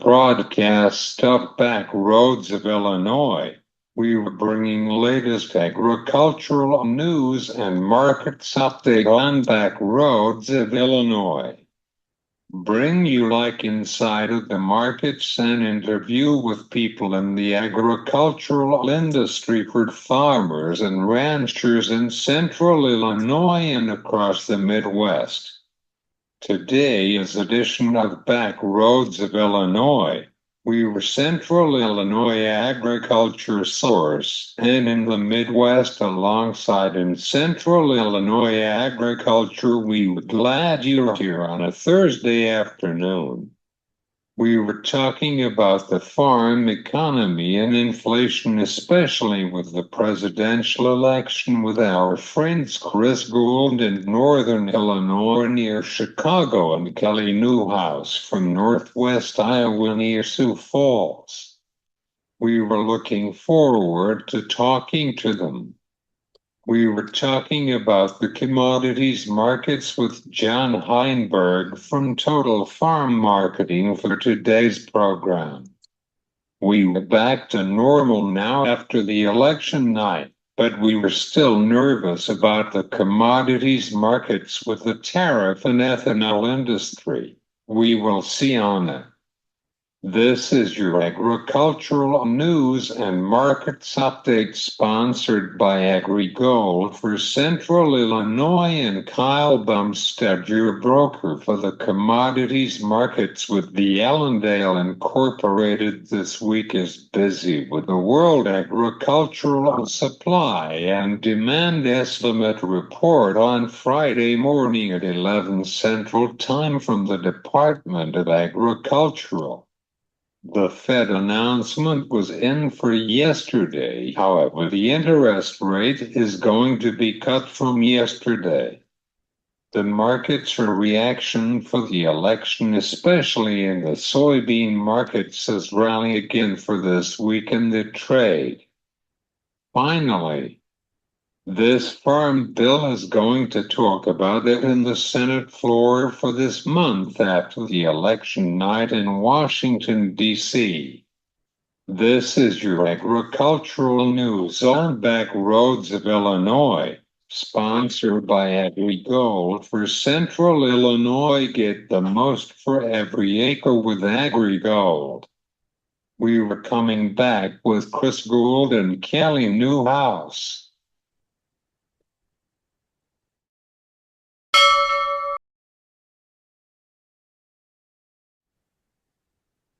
broadcast up back roads of Illinois. We were bringing latest agricultural news and markets update on back roads of Illinois. Bring you like inside of the markets and interview with people in the agricultural industry for farmers and ranchers in central Illinois and across the Midwest. Today is edition of Back Roads of Illinois. We were Central Illinois agriculture source, and in the Midwest alongside in Central Illinois agriculture, we were glad you're here on a Thursday afternoon. We were talking about the farm economy and inflation, especially with the presidential election, with our friends Chris Gould in Northern Illinois near Chicago and Kelly Newhouse from Northwest Iowa near Sioux Falls. We were looking forward to talking to them. We were talking about the commodities markets with John Heinberg from Total Farm Marketing for today's program. We were back to normal now after the election night, but we were still nervous about the commodities markets with the tariff and ethanol industry. We will see on it. This is your agricultural news and markets update sponsored by AgriGold for Central Illinois and Kyle Bumstead, your broker for the commodities markets with the Allendale Incorporated. This week is busy with the World Agricultural Supply and Demand Estimate report on Friday morning at 11 Central Time from the Department of Agricultural. The Fed announcement was in for yesterday. However, the interest rate is going to be cut from yesterday. The markets are reaction for the election, especially in the soybean market, says rally again for this week in the trade. Finally, this farm bill is going to talk about it in the Senate floor for this month after the election night in Washington, D.C. This is your agricultural news on Back Roads of Illinois, sponsored by AgriGold for Central Illinois. Get the most for every acre with AgriGold. We were coming back with Chris Gould and Kelly Newhouse.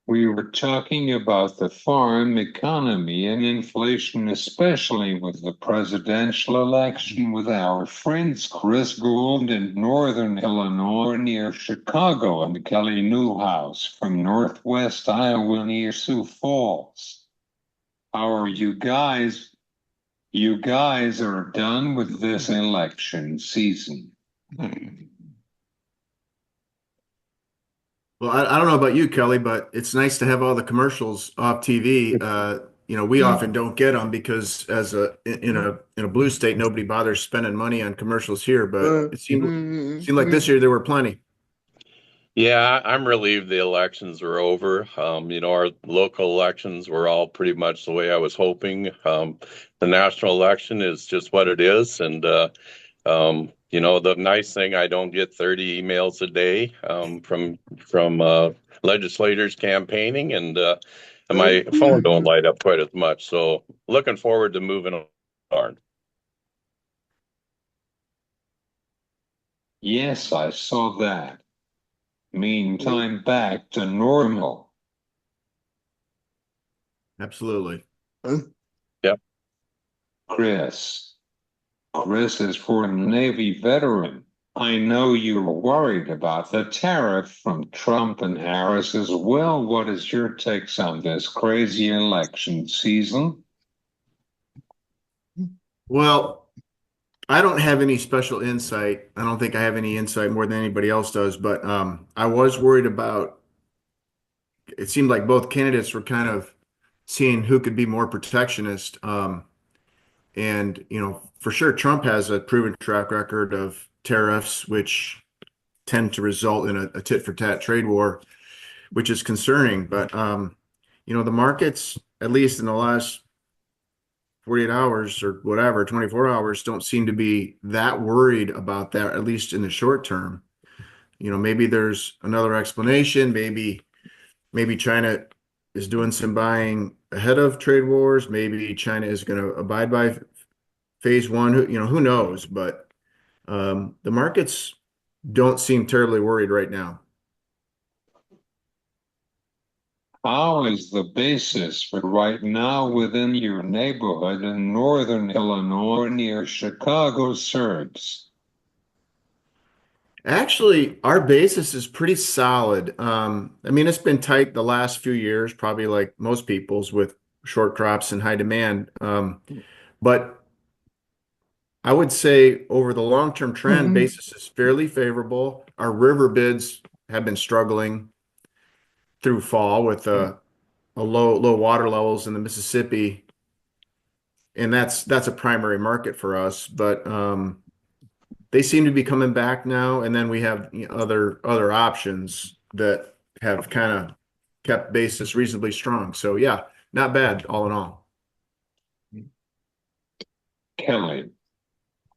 We were talking about the farm economy and inflation, especially with the presidential election, with our friends Chris Gould in Northern Illinois near Chicago and Kelly Newhouse from Northwest Iowa near Sioux Falls. How are you guys? You guys are done with this election season. Well, I don't know about you, Kelly, but it's nice to have all the commercials off TV. We often don't get them because as in a blue state, nobody bothers spending money on commercials here, but it seemed like this year there were plenty. Yeah, I'm relieved the elections were over. Our local elections were all pretty much the way I was hoping. The national election is just what it is, and the nice thing, I don't get 30 emails a day from legislators campaigning, and my phone don't light up quite as much. So looking forward to moving on. Yes, I saw that. Meantime, back to normal. Absolutely. Yep. Chris. Chris is for a Navy veteran. I know you're worried about the tariff from Trump and Harris as well. What is your takes on this crazy election season? Well, I don't have any special insight. I don't think I have any insight more than anybody else does, but I was worried about, it seemed like both candidates were kind of seeing who could be more protectionist. And, for sure, Trump has a proven track record of tariffs, which tend to result in a tit for tat trade war. which is concerning. But the markets, at least in the last 48 hours or whatever, 24 hours, don't seem to be that worried about that, at least in the short term. Maybe there's another explanation. Maybe China is doing some buying ahead of trade wars. Maybe China is going to abide by phase one. Who knows? But the markets don't seem terribly worried right now. How is the basis for right now within your neighborhood in northern Illinois near Chicago serves? Actually, our basis is pretty solid. I mean, it's been tight the last few years, probably like most people's with short crops and high demand. But I would say over the long-term trend, basis is fairly favorable. Our river bids have been struggling through fall with a low water levels in the Mississippi, and that's a primary market for us. But they seem to be coming back now, and then we have other options that have kind of kept basis reasonably strong. So yeah, not bad all in all. Kelly,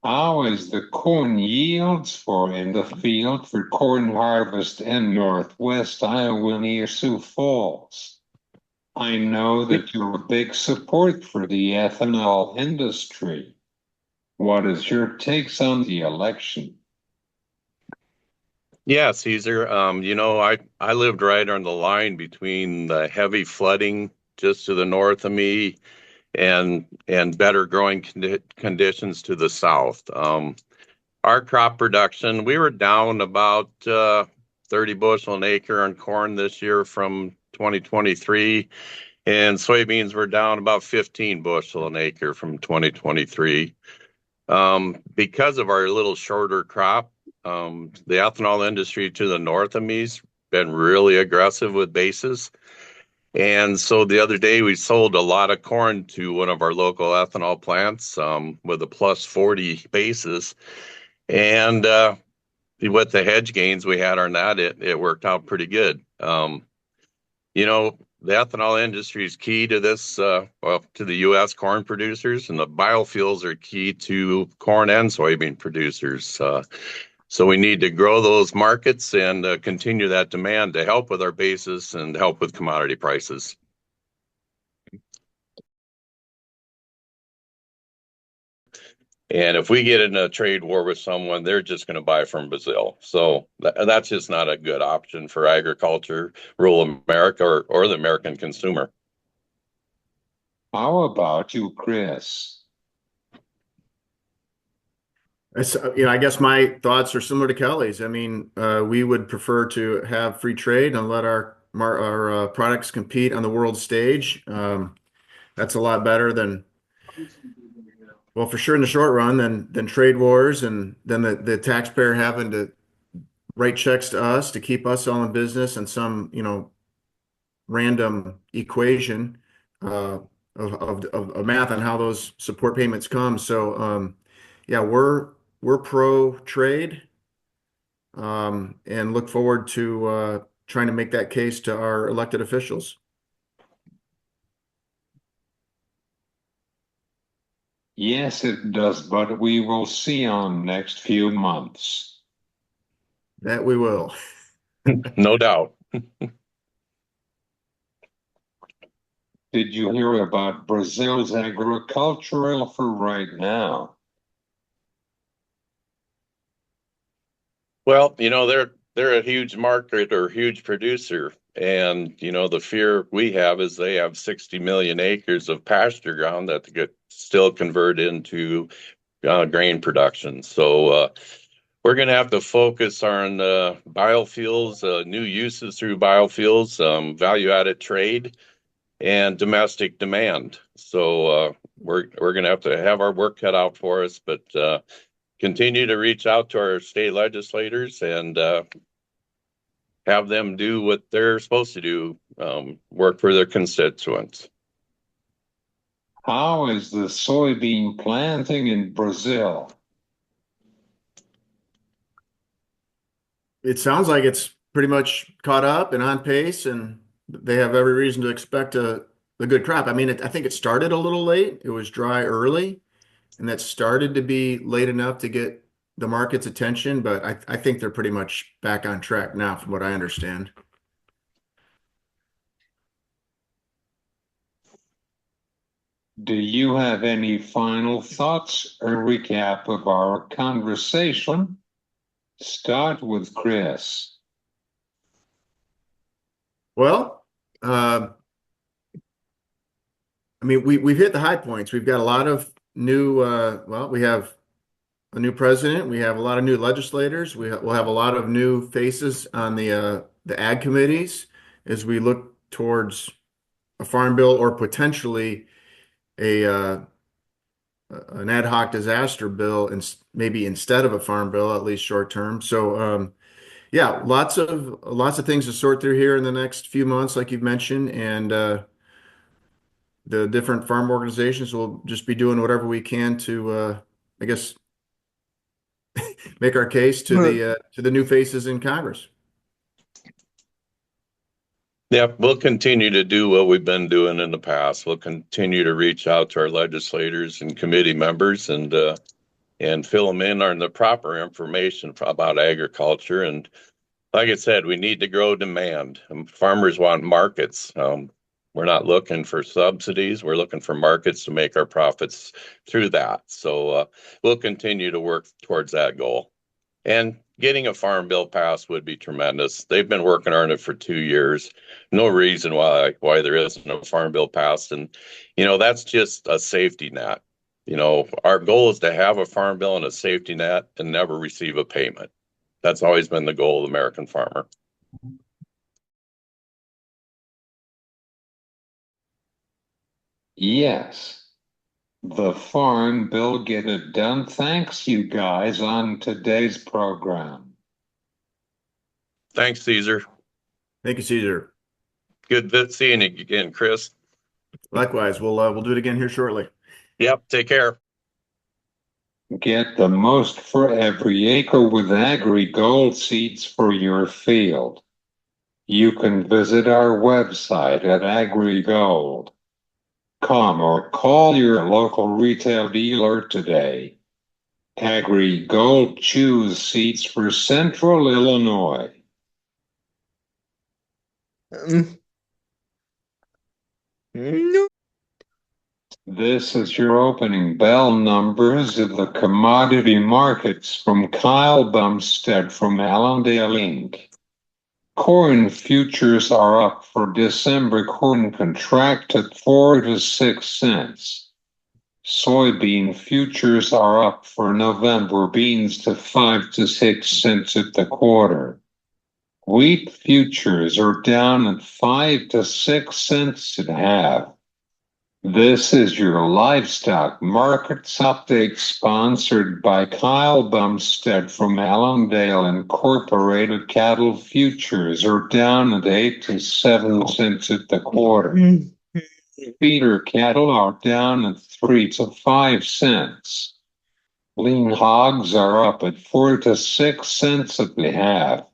how is the corn yields in the field for corn harvest in northwest Iowa near Sioux Falls? I know that you're a big support for the ethanol industry. What is your takes on the election? Yeah, Caesar. I lived right on the line between the heavy flooding just to the north of me and better growing conditions to the south. Our crop production, we were down about 30 bushel an acre on corn this year from 2023, and soybeans were down about 15 bushel an acre from 2023. Because of our little shorter crop, the ethanol industry to the north of me's been really aggressive with basis. And so the other day we sold a lot of corn to one of our local ethanol plants with a plus 40 basis. And with the hedge gains we had on that, it worked out pretty good. The ethanol industry is key to this, to the U.S. corn producers, and the biofuels are key to corn and soybean producers. So we need to grow those markets and continue that demand to help with our basis and help with commodity prices. And if we get in a trade war with someone, they're just going to buy from Brazil. So that's just not a good option for agriculture, rural America, or the American consumer. How about you, Chris? I guess my thoughts are similar to Kelly's. I mean, we would prefer to have free trade and let our products compete on the world stage. That's a lot better than, well, for sure in the short run, than trade wars, and then the taxpayer having to write checks to us to keep us all in business, and some random equation of math on how those support payments come. So yeah, we're pro trade, and look forward to trying to make that case to our elected officials. Yes, it does, but we will see on next few months. That we will. No doubt. Did you hear about Brazil's agricultural for right now? Well, they're a huge market or huge producer, and the fear we have is they have 60 million acres of pasture ground that get still convert into grain production. So we're going to have to focus on biofuels, new uses through biofuels, value-added trade, and domestic demand. So we're going to have our work cut out for us, but continue to reach out to our state legislators and have them do what they're supposed to do, work for their constituents. How is the soybean planting in Brazil? It sounds like it's pretty much caught up and on pace, and they have every reason to expect a good crop. I mean, I think it started a little late. It was dry early, and that started to be late enough to get the market's attention, but I think they're pretty much back on track now, from what I understand. Do you have any final thoughts or recap of our conversation? Start with Chris. Well, I mean, we've hit the high points. We've got a lot of new, well, we have a new president. We have a lot of new legislators. We'll have a lot of new faces on the ag committees as we look towards a farm bill or potentially a an ad hoc disaster bill, and maybe instead of a farm bill, at least short term. So, yeah, lots of things to sort through here in the next few months, like you've mentioned, and the different farm organizations will just be doing whatever we can to, I guess, make our case to the new faces in Congress. Yeah, we'll continue to do what we've been doing in the past. We'll continue to reach out to our legislators and committee members and fill them in on the proper information about agriculture. And like I said, we need to grow demand. Farmers want markets. We're not looking for subsidies. We're looking for markets to make our profits through that. So we'll continue to work towards that goal. And getting a farm bill passed would be tremendous. They've been working on it for 2 years. No reason why there isn't a farm bill passed. And, that's just a safety net. Our goal is to have a farm bill and a safety net and never receive a payment. That's always been the goal of the American farmer. Yes, the Farm Bill Get It Done. Thanks, you guys, on today's program. Thanks, Cesar. Thank you, Cesar. Good seeing you again, Chris. Likewise, we'll do it again here shortly. Yep, take care. Get the most for every acre with Gould seeds for your field. You can visit our website at agrigold.com or call your local retail dealer today. Gould choose seeds for Central Illinois. This is your opening bell numbers of the commodity markets from Kyle Bumstead from Allendale Inc. Corn futures are up for December. Corn contracted 4 to 6 cents. Soybean futures are up for November. Beans to 5 to 6 cents at the quarter. Wheat futures are down at 5 to 6 cents at half. This is your livestock markets update, sponsored by Kyle Bumstead from Allendale Incorporated. Cattle futures are down at 8 to 7 cents at the quarter. Feeder cattle are down at 3 to 5 cents. Lean hogs are up at 4 to 6 cents at the half.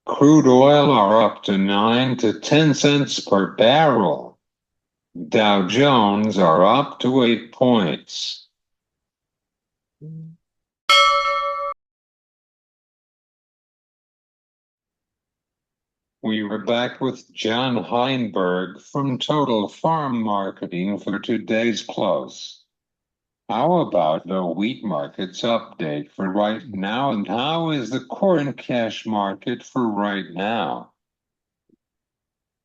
Crude oil are up to 9 to 10 cents per barrel. Dow Jones are up to 8 points. We were back with John Heinberg from Total Farm Marketing for today's close. How about the wheat markets update for right now, and how is the corn cash market for right now?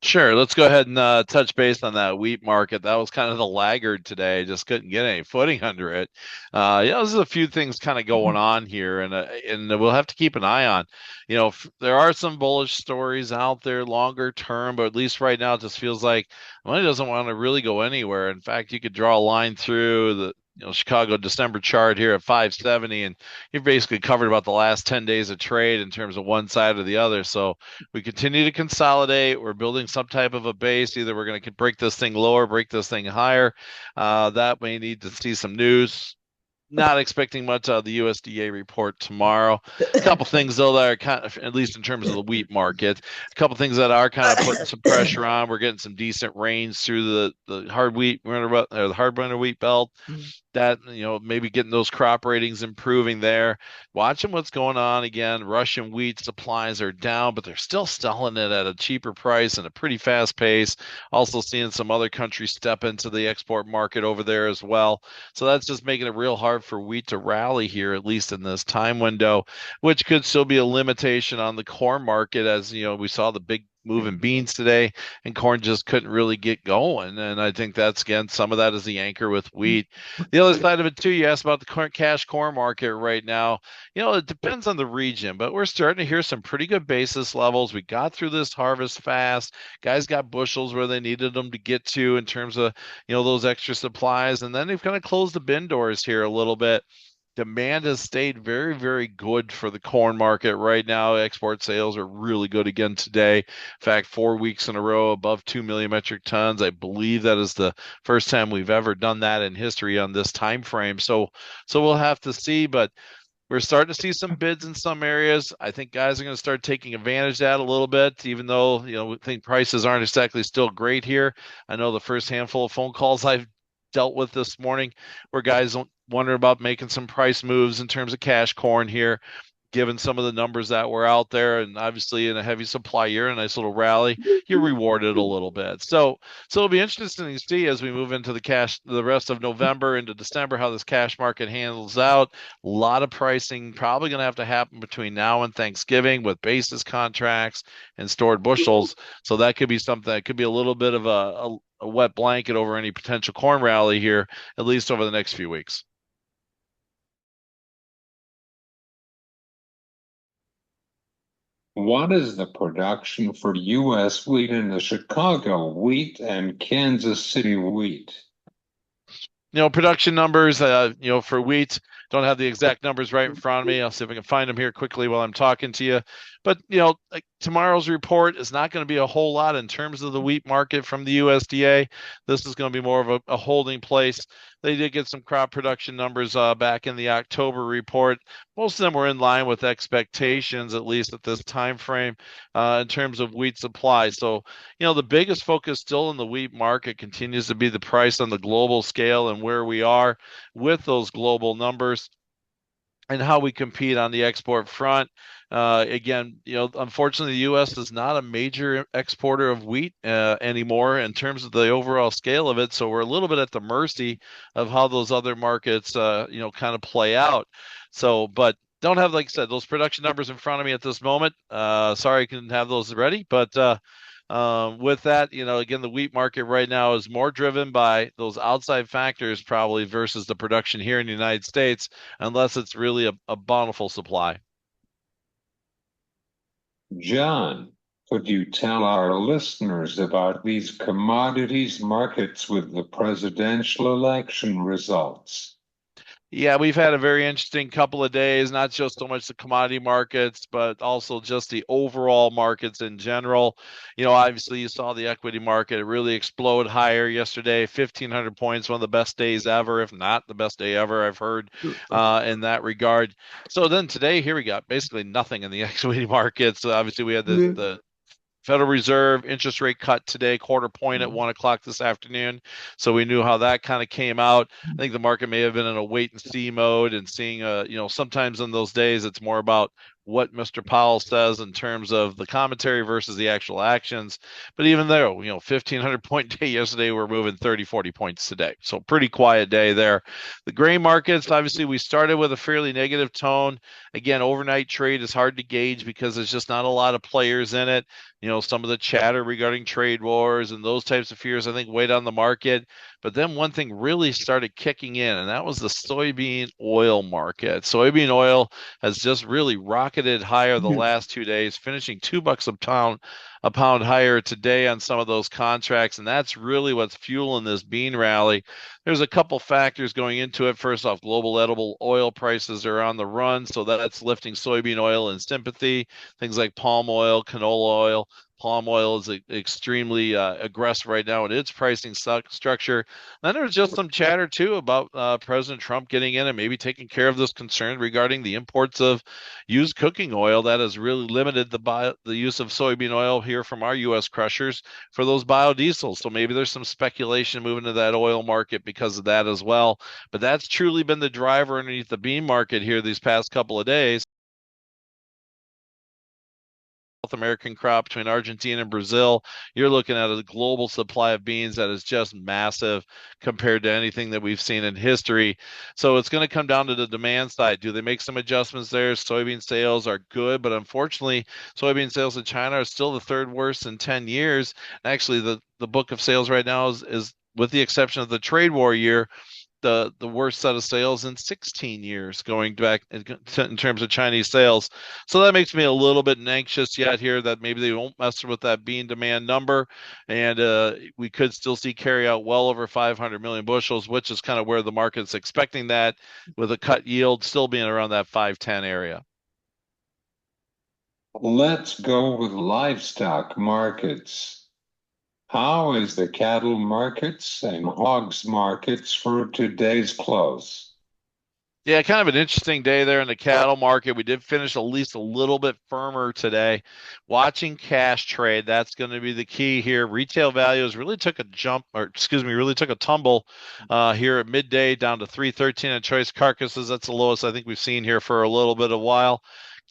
Sure. Let's go ahead and touch base on that wheat market. That was kind of the laggard today. Just couldn't get any footing under it. There's a few things kind of going on here, and we'll have to keep an eye on. There are some bullish stories out there longer term, but at least right now it just feels like money doesn't want to really go anywhere. In fact, you could draw a line through the Chicago December chart here at 570, and you're basically covered about the last 10 days of trade in terms of one side or the other. So we continue to consolidate. We're building some type of a base. Either we're going to break this thing lower, break this thing higher. That may need to see some news. Not expecting much out of the USDA report tomorrow. A couple things though that are kind of, at least in terms of the wheat market, a couple things that are kind of putting some pressure on. We're getting some decent rains through the hard wheat or the hard winter wheat belt. That, maybe getting those crop ratings improving there. Watching what's going on again. Russian wheat supplies are down, but they're still selling it at a cheaper price and a pretty fast pace. Also seeing some other countries step into the export market over there as well. So that's just making it real hard for wheat to rally here, at least in this time window, which could still be a limitation on the corn market. As we saw the big move in beans today, and corn just couldn't really get going. And I think that's, again, some of that is the anchor with wheat. The other side of it too, you asked about the current cash corn market right now. It depends on the region, but we're starting to hear some pretty good basis levels. We got through this harvest fast. Guys got bushels where they needed them to get to in terms of, those extra supplies. And then they've kind of closed the bin doors here a little bit. Demand has stayed very, very good for the corn market right now. Export sales are really good again today. In fact, 4 weeks in a row above 2 million metric tons. I believe that is the first time we've ever done that in history on this time frame. So we'll have to see, but we're starting to see some bids in some areas. I think guys are going to start taking advantage of that a little bit, even though, we think prices aren't exactly still great here. I know the first handful of phone calls I've dealt with this morning where guys wondering about making some price moves in terms of cash corn here, given some of the numbers that were out there. And obviously in a heavy supply year, a nice little rally, you're rewarded a little bit. So it'll be interesting to see as we move into the rest of November into December, how this cash market handles out. A lot of pricing probably going to have to happen between now and Thanksgiving with basis contracts and stored bushels. So that could be something that could be a little bit of a wet blanket over any potential corn rally here, at least over the next few weeks. What is the production for U.S. wheat in the Chicago wheat and Kansas City wheat? Production numbers, for wheat, don't have the exact numbers right in front of me. I'll see if I can find them here quickly while I'm talking to you. But, like tomorrow's report is not going to be a whole lot in terms of the wheat market from the USDA. This is going to be more of a holding place. They did get some crop production numbers back in the October report. Most of them were in line with expectations, at least at this time frame, in terms of wheat supply. So, the biggest focus still in the wheat market continues to be the price on the global scale and where we are with those global numbers and how we compete on the export front. Again, unfortunately, the U.S. is not a major exporter of wheat anymore in terms of the overall scale of it. So we're a little bit at the mercy of how those other markets, kind of play out. So, but don't have, like I said, those production numbers in front of me at this moment. Sorry I couldn't have those ready, but with that, again, the wheat market right now is more driven by those outside factors probably versus the production here in the United States, unless it's really a bountiful supply. John, could you tell our listeners about these commodities markets with the presidential election results? Yeah, we've had a very interesting couple of days, not just so much the commodity markets, but also just the overall markets in general. Obviously you saw the equity market really explode higher yesterday, 1,500 points, one of the best days ever, if not the best day ever, I've heard in that regard. So then today, here we got basically nothing in the equity markets. Obviously we had the Federal Reserve interest rate cut today, quarter point at 1 o'clock this afternoon. So we knew how that kind of came out. I think the market may have been in a wait and see mode and seeing, sometimes in those days, it's more about what Mr. Powell says in terms of the commentary versus the actual actions. But even though, 1,500 point day yesterday, we're moving 30, 40 points today. So pretty quiet day there. The grain markets, obviously, we started with a fairly negative tone. Again, overnight trade is hard to gauge because there's just not a lot of players in it. Some of the chatter regarding trade wars and those types of fears, I think, weighed on the market. But then one thing really started kicking in, and that was the soybean oil market. Soybean oil has just really rocketed higher the last 2 days, finishing $2 a pound higher today on some of those contracts. And that's really what's fueling this bean rally. There's a couple factors going into it. First off, global edible oil prices are on the run, so that's lifting soybean oil in sympathy. Things like palm oil, canola oil, Palm oil is extremely aggressive right now in its pricing structure. Then there was just some chatter too about President Trump getting in and maybe taking care of this concern regarding the imports of used cooking oil that has really limited the use of soybean oil here from our U.S. crushers for those biodiesels. So maybe there's some speculation moving to that oil market because of that as well. But that's truly been the driver underneath the bean market here these past couple of days. South American crop between Argentina and Brazil, you're looking at a global supply of beans that is just massive compared to anything that we've seen in history. So it's going to come down to the demand side. Do they make some adjustments there? Soybean sales are good, but unfortunately, soybean sales in China are still the third worst in 10 years. Actually, the book of sales right now is with the exception of the trade war year, the worst set of sales in 16 years going back in terms of Chinese sales. So that makes me a little bit anxious yet here that maybe they won't mess with that bean demand number. And we could still see carry out well over 500 million bushels, which is kind of where the market's expecting that, with a cut yield still being around that 510 area. Let's go with livestock markets. How is the cattle markets and hogs markets for today's close? Yeah, kind of an interesting day there in the cattle market. We did finish at least a little bit firmer today. Watching cash trade, that's going to be the key here. Retail values really took a really took a tumble here at midday down to 313 in choice carcasses. That's the lowest I think we've seen here for a little bit of while.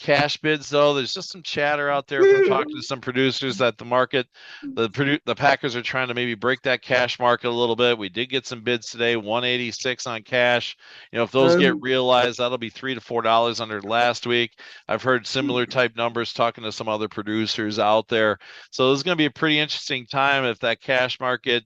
Cash bids, though, there's just some chatter out there from talking to some producers that the Packers are trying to maybe break that cash market a little bit. We did get some bids today, 186 on cash. If those get realized, that'll be $3 to $4 under last week. I've heard similar type numbers talking to some other producers out there. So this is going to be a pretty interesting time if that cash market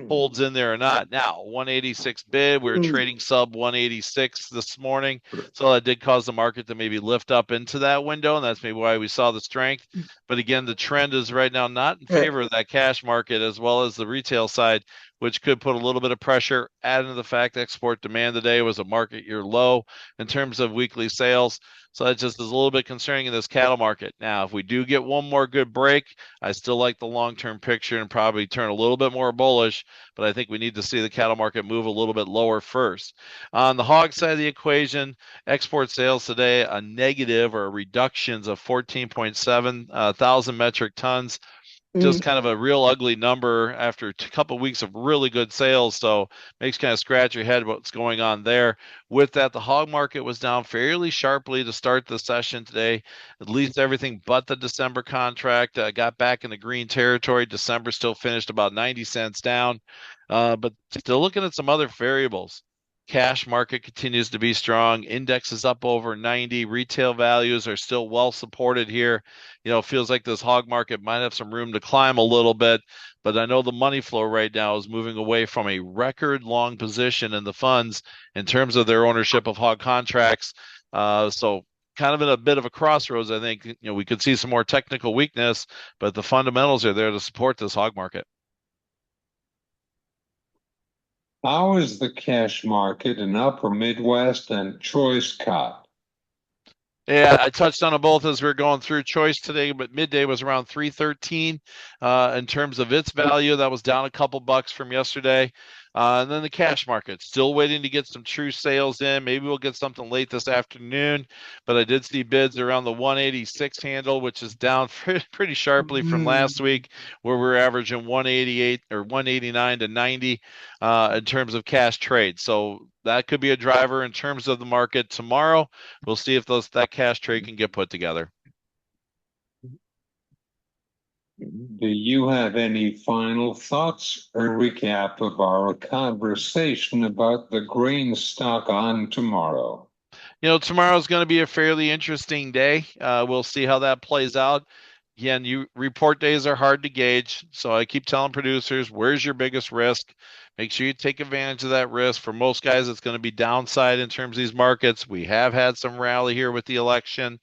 holds in there or not. Now, 186 bid, we were trading sub 186 this morning. So that did cause the market to maybe lift up into that window, and that's maybe why we saw the strength. But again, the trend is right now not in favor of that cash market as well as the retail side, which could put a little bit of pressure. Adding to the fact export demand today was a market year low in terms of weekly sales. So that just is a little bit concerning in this cattle market. Now, if we do get one more good break, I still like the long-term picture and probably turn a little bit more bullish, but I think we need to see the cattle market move a little bit lower first. On the hog side of the equation, export sales today, a negative or reductions of 14.7 thousand metric tons. Just kind of a real ugly number after a couple of weeks of really good sales. So makes kind of scratch your head what's going on there. With that, the hog market was down fairly sharply to start the session today. At least everything but the December contract got back in the green territory. December still finished about 90 cents down. But still looking at some other variables. Cash market continues to be strong. Index is up over 90. Retail values are still well supported here. It feels like this hog market might have some room to climb a little bit, but I know the money flow right now is moving away from a record long position in the funds in terms of their ownership of hog contracts. So kind of in a bit of a crossroads. I think, we could see some more technical weakness, but the fundamentals are there to support this hog market. How is the cash market in upper Midwest and choice cut? Yeah, I touched on them both as we are going through choice today, but midday was around 313 in terms of its value. That was down a couple bucks from yesterday. And then the cash market, still waiting to get some true sales in. Maybe we'll get something late this afternoon, but I did see bids around the 186 handle, which is down pretty sharply from last week, where we're averaging 188 or 189 to 90 in terms of cash trade. So that could be a driver in terms of the market tomorrow. We'll see if that cash trade can get put together. Do you have any final thoughts or recap of our conversation about the grain stock on tomorrow? Tomorrow's going to be a fairly interesting day. We'll see how that plays out. Again, report days are hard to gauge. So I keep telling producers, where's your biggest risk? Make sure you take advantage of that risk. For most guys, it's going to be downside in terms of these markets. We have had some rally here with the election.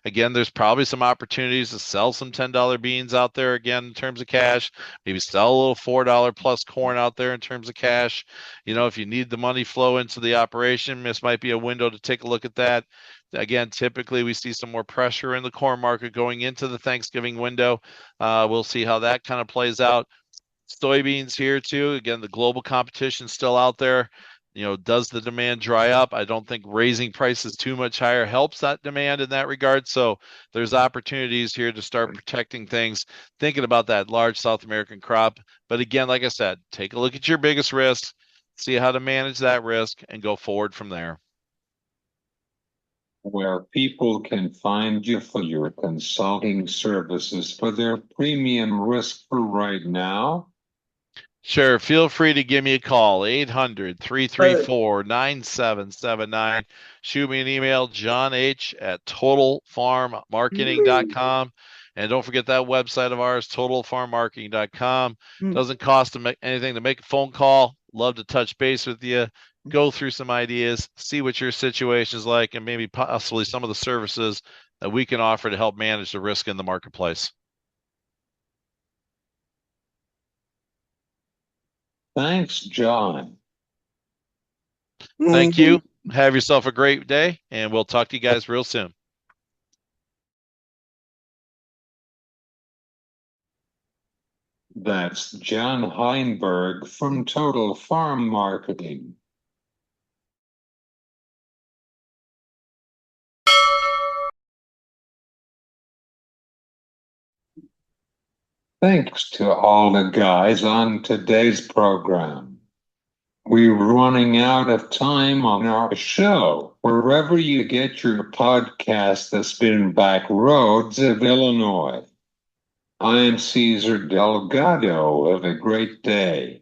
Again, there's probably some opportunities to sell some $10 beans out there again in terms of cash. Maybe sell a little $4 plus corn out there in terms of cash. If you need the money flow into the operation, this might be a window to take a look at that. Again, typically we see some more pressure in the corn market going into the Thanksgiving window. We'll see how that kind of plays out. Soybeans here too. Again, the global competition still out there. Does the demand dry up? I don't think raising prices too much higher helps that demand in that regard. So there's opportunities here to start protecting things, thinking about that large South American crop. But again, like I said, take a look at your biggest risk, see how to manage that risk, and go forward from there. Where people can find you for your consulting services for their premium risk for right now? Sure. Feel free to give me a call, 800-334-9779. Shoot me an email, jonh@totalfarmmarketing.com. And don't forget that website of ours, totalfarmmarketing.com. Doesn't cost anything to make a phone call. Love to touch base with you, go through some ideas, see what your situation is like, and maybe possibly some of the services that we can offer to help manage the risk in the marketplace. Thanks, John. Thank you. Have yourself a great day, and we'll talk to you guys real soon. That's John Heinberg from Total Farm Marketing. Thanks to all the guys on today's program. We're running out of time on our show. Wherever you get your podcast, the Spin Back Roads of Illinois. I'm Cesar Delgado. Have a great day.